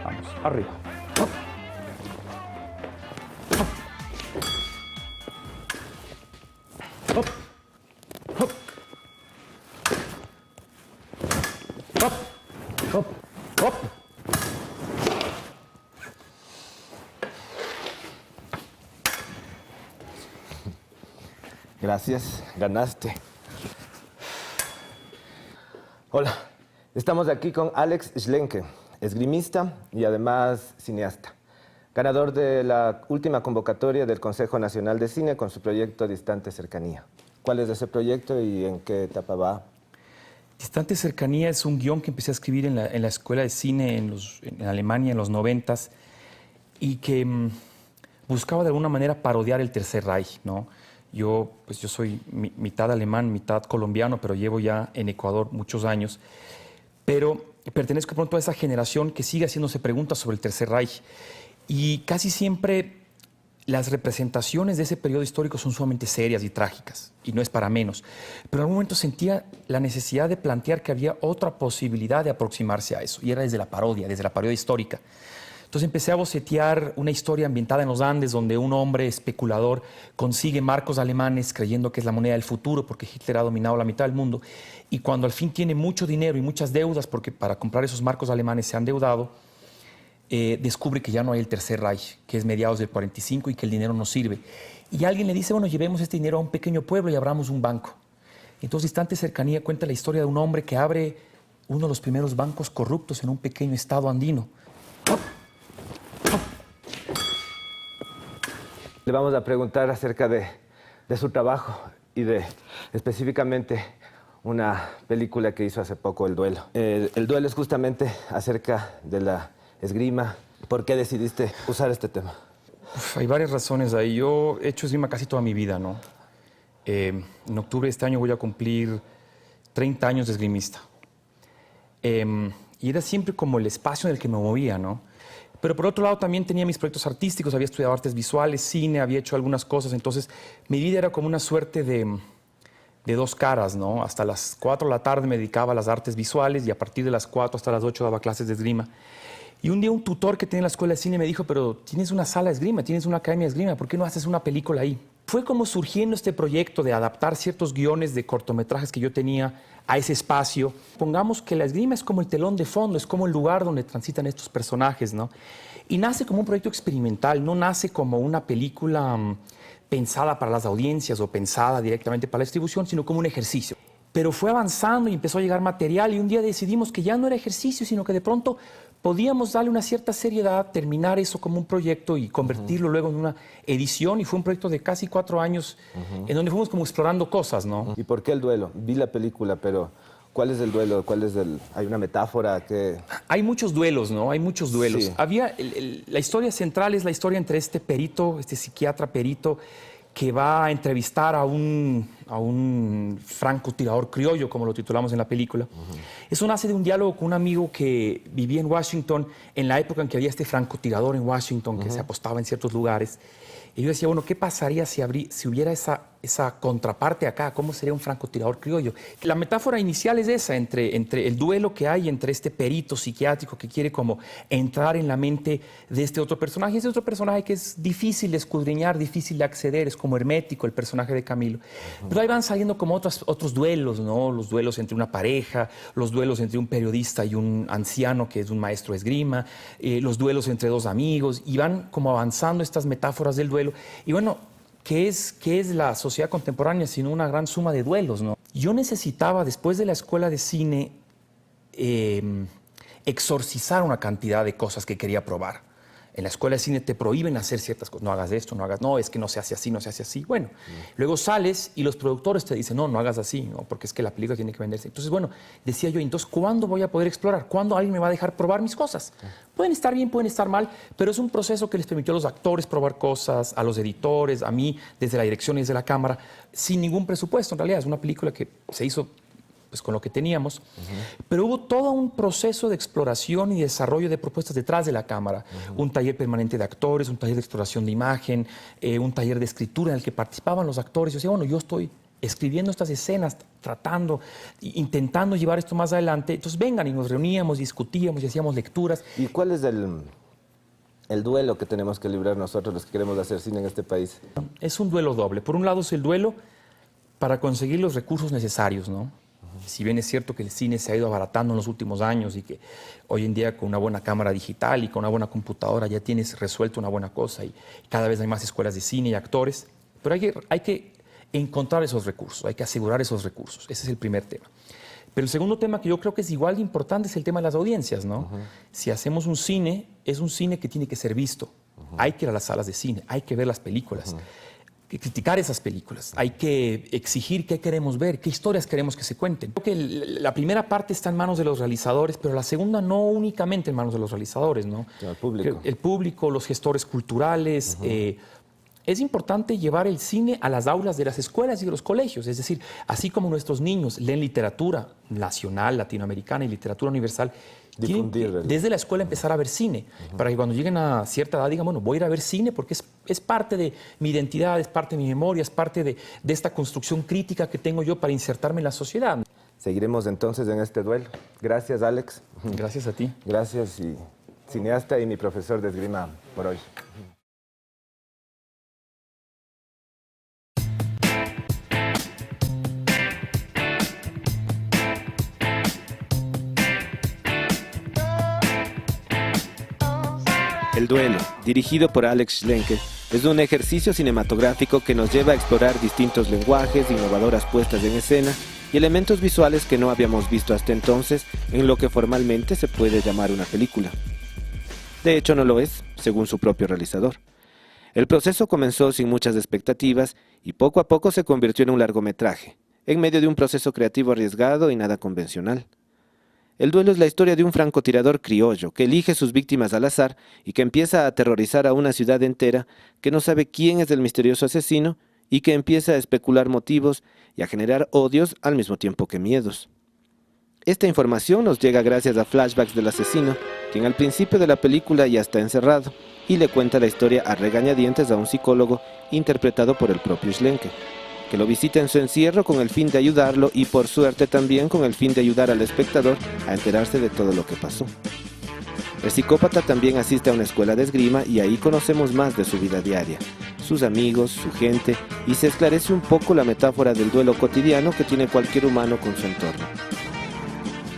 Vamos, arriba. Hop. Hop. Hop. Hop. Hop. Gracias, ganaste. Hola, estamos aquí con Alex Schlenke, esgrimista y además cineasta. Ganador de la última convocatoria del Consejo Nacional de Cine con su proyecto Distante Cercanía. ¿Cuál es ese proyecto y en qué etapa va? Distante Cercanía es un guión que empecé a escribir en la escuela de cine en Alemania en los 90s y que buscaba de alguna manera parodiar el Tercer Reich, ¿no? Yo soy mitad alemán, mitad colombiano, pero llevo ya en Ecuador muchos años. Pero pertenezco pronto a esa generación que sigue haciéndose preguntas sobre el Tercer Reich. Y casi siempre las representaciones de ese periodo histórico son sumamente serias y trágicas, y no es para menos. Pero en algún momento sentía la necesidad de plantear que había otra posibilidad de aproximarse a eso, y era desde la parodia histórica. Entonces empecé a bocetear una historia ambientada en los Andes, donde un hombre especulador consigue marcos alemanes creyendo que es la moneda del futuro, porque Hitler ha dominado la mitad del mundo, y cuando al fin tiene mucho dinero y muchas deudas, porque para comprar esos marcos alemanes se han deudado, descubre que ya no hay el Tercer Reich, que es mediados del 45 y que el dinero no sirve. Y alguien le dice, bueno, llevemos este dinero a un pequeño pueblo y abramos un banco. Entonces, Distante Cercanía cuenta la historia de un hombre que abre uno de los primeros bancos corruptos en un pequeño estado andino. Le vamos a preguntar acerca de su trabajo y de específicamente una película que hizo hace poco, El Duelo. El Duelo es justamente acerca de la esgrima. ¿Por qué decidiste usar este tema? Hay varias razones ahí. Yo he hecho esgrima casi toda mi vida, ¿no? En octubre de este año voy a cumplir 30 años de esgrimista. Y era siempre como el espacio en el que me movía, ¿no? Pero por otro lado también tenía mis proyectos artísticos, había estudiado artes visuales, cine, había hecho algunas cosas. Entonces mi vida era como una suerte de dos caras, ¿no? Hasta las 4 de la tarde me dedicaba a las artes visuales y a partir de las 4 hasta las 8 daba clases de esgrima. Y un día un tutor que tenía en la escuela de cine me dijo, pero tienes una sala de esgrima, tienes una academia de esgrima, ¿por qué no haces una película ahí? Fue como surgiendo este proyecto de adaptar ciertos guiones de cortometrajes que yo tenía a ese espacio. Pongamos que la esgrima es como el telón de fondo, es como el lugar donde transitan estos personajes, ¿no? Y nace como un proyecto experimental, no nace como una película pensada para las audiencias o pensada directamente para la distribución, sino como un ejercicio. Pero fue avanzando y empezó a llegar material y un día decidimos que ya no era ejercicio, sino que de pronto podíamos darle una cierta seriedad, terminar eso como un proyecto y convertirlo luego en una edición. Y fue un proyecto de casi 4 años en donde fuimos como explorando cosas, ¿no? ¿Y por qué el duelo? Vi la película, pero ¿cuál es el duelo? ¿Hay una metáfora que...? Hay muchos duelos, ¿no? Hay muchos duelos. Sí. La historia central es la historia entre este perito, este psiquiatra perito, que va a entrevistar a un francotirador criollo, como lo titulamos en la película. Eso nace de un diálogo con un amigo que vivía en Washington en la época en que había este francotirador en Washington que se apostaba en ciertos lugares. Y yo decía, bueno, ¿qué pasaría si hubiera esa contraparte acá? ¿Cómo sería un francotirador criollo? La metáfora inicial es esa, entre el duelo que hay entre este perito psiquiátrico que quiere como entrar en la mente de este otro personaje. Ese otro personaje que es difícil de escudriñar, difícil de acceder, es como hermético el personaje de Camilo. Pero ahí van saliendo como otros duelos, ¿no? Los duelos entre una pareja, los duelos entre un periodista y un anciano que es un maestro de esgrima, los duelos entre dos amigos, y van como avanzando estas metáforas del duelo. Y bueno, ¿qué es la sociedad contemporánea sino una gran suma de duelos, ¿no? Yo necesitaba, después de la escuela de cine, exorcizar una cantidad de cosas que quería probar. En la escuela de cine te prohíben hacer ciertas cosas. No hagas esto, no, es que no se hace así, no se hace así. Bueno, luego sales y los productores te dicen, no hagas así, ¿no? Porque es que la película tiene que venderse. Entonces, bueno, decía yo, entonces, ¿cuándo voy a poder explorar? ¿Cuándo alguien me va a dejar probar mis cosas? Pueden estar bien, pueden estar mal, pero es un proceso que les permitió a los actores probar cosas, a los editores, a mí, desde la dirección y desde la cámara, sin ningún presupuesto. En realidad, es una película que se hizo pues con lo que teníamos, pero hubo todo un proceso de exploración y desarrollo de propuestas detrás de la cámara, un taller permanente de actores, un taller de exploración de imagen, un taller de escritura en el que participaban los actores. Yo decía, bueno, yo estoy escribiendo estas escenas, tratando, intentando llevar esto más adelante. Entonces vengan y nos reuníamos, discutíamos y hacíamos lecturas. ¿Y cuál es el duelo que tenemos que librar nosotros los que queremos hacer cine en este país? Es un duelo doble. Por un lado es el duelo para conseguir los recursos necesarios, ¿no? Si bien es cierto que el cine se ha ido abaratando en los últimos años y que hoy en día con una buena cámara digital y con una buena computadora ya tienes resuelto una buena cosa y cada vez hay más escuelas de cine y actores, pero hay que encontrar esos recursos, hay que asegurar esos recursos. Ese es el primer tema. Pero el segundo tema que yo creo que es igual de importante es el tema de las audiencias, ¿no? Si hacemos un cine, es un cine que tiene que ser visto. Hay que ir a las salas de cine, hay que ver las películas. Que criticar esas películas, hay que exigir qué queremos ver, qué historias queremos que se cuenten. Creo que la primera parte está en manos de los realizadores, pero la segunda no únicamente en manos de los realizadores, ¿no? El público. El público, los gestores culturales. Es importante llevar el cine a las aulas de las escuelas y de los colegios, es decir, así como nuestros niños leen literatura nacional, latinoamericana y literatura universal, tienen desde la escuela empezar a ver cine, para que cuando lleguen a cierta edad digan, bueno, voy a ir a ver cine porque es parte de mi identidad, es parte de mi memoria, es parte de esta construcción crítica que tengo yo para insertarme en la sociedad. Seguiremos entonces en este duelo. Gracias, Alex. Gracias a ti. Gracias, y cineasta y mi profesor de esgrima por hoy. El duelo, dirigido por Alex Schlenker, es un ejercicio cinematográfico que nos lleva a explorar distintos lenguajes, innovadoras puestas en escena y elementos visuales que no habíamos visto hasta entonces en lo que formalmente se puede llamar una película. De hecho, no lo es, según su propio realizador. El proceso comenzó sin muchas expectativas y poco a poco se convirtió en un largometraje, en medio de un proceso creativo arriesgado y nada convencional. El duelo es la historia de un francotirador criollo que elige sus víctimas al azar y que empieza a aterrorizar a una ciudad entera que no sabe quién es el misterioso asesino y que empieza a especular motivos y a generar odios al mismo tiempo que miedos. Esta información nos llega gracias a flashbacks del asesino, quien al principio de la película ya está encerrado y le cuenta la historia a regañadientes a un psicólogo interpretado por el propio Schlenker, que lo visita en su encierro con el fin de ayudarlo y por suerte también con el fin de ayudar al espectador a enterarse de todo lo que pasó. El psicópata también asiste a una escuela de esgrima y ahí conocemos más de su vida diaria, sus amigos, su gente, y se esclarece un poco la metáfora del duelo cotidiano que tiene cualquier humano con su entorno.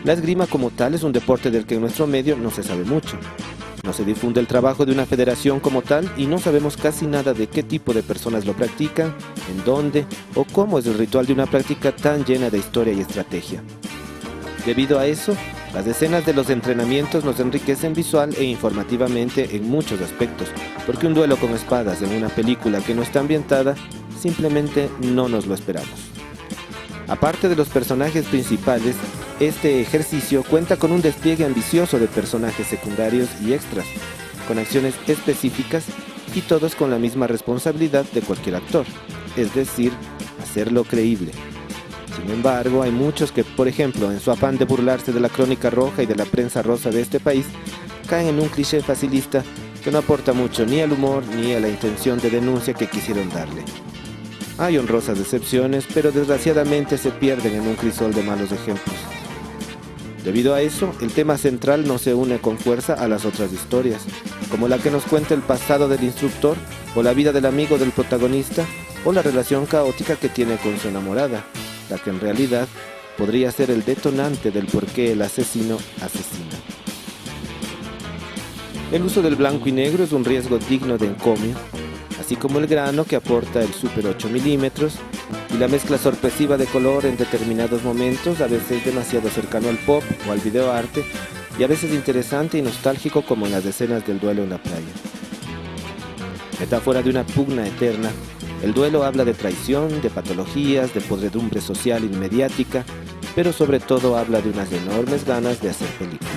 La esgrima como tal es un deporte del que en nuestro medio no se sabe mucho. No se difunde el trabajo de una federación como tal y no sabemos casi nada de qué tipo de personas lo practican, en dónde o cómo es el ritual de una práctica tan llena de historia y estrategia. Debido a eso, las escenas de los entrenamientos nos enriquecen visual e informativamente en muchos aspectos, porque un duelo con espadas en una película que no está ambientada, simplemente no nos lo esperamos. Aparte de los personajes principales, este ejercicio cuenta con un despliegue ambicioso de personajes secundarios y extras, con acciones específicas y todos con la misma responsabilidad de cualquier actor, es decir, hacerlo creíble. Sin embargo, hay muchos que, por ejemplo, en su afán de burlarse de la crónica roja y de la prensa rosa de este país, caen en un cliché facilista que no aporta mucho ni al humor ni a la intención de denuncia que quisieron darle. Hay honrosas excepciones, pero desgraciadamente se pierden en un crisol de malos ejemplos. Debido a eso, el tema central no se une con fuerza a las otras historias, como la que nos cuenta el pasado del instructor, o la vida del amigo del protagonista, o la relación caótica que tiene con su enamorada, la que en realidad podría ser el detonante del por qué el asesino asesina. El uso del blanco y negro es un riesgo digno de encomio, así como el grano que aporta el Super 8 milímetros y la mezcla sorpresiva de color en determinados momentos, a veces demasiado cercano al pop o al videoarte, y a veces interesante y nostálgico como en las escenas del duelo en la playa. Metáfora de una pugna eterna, el duelo habla de traición, de patologías, de podredumbre social y mediática, pero sobre todo habla de unas enormes ganas de hacer películas.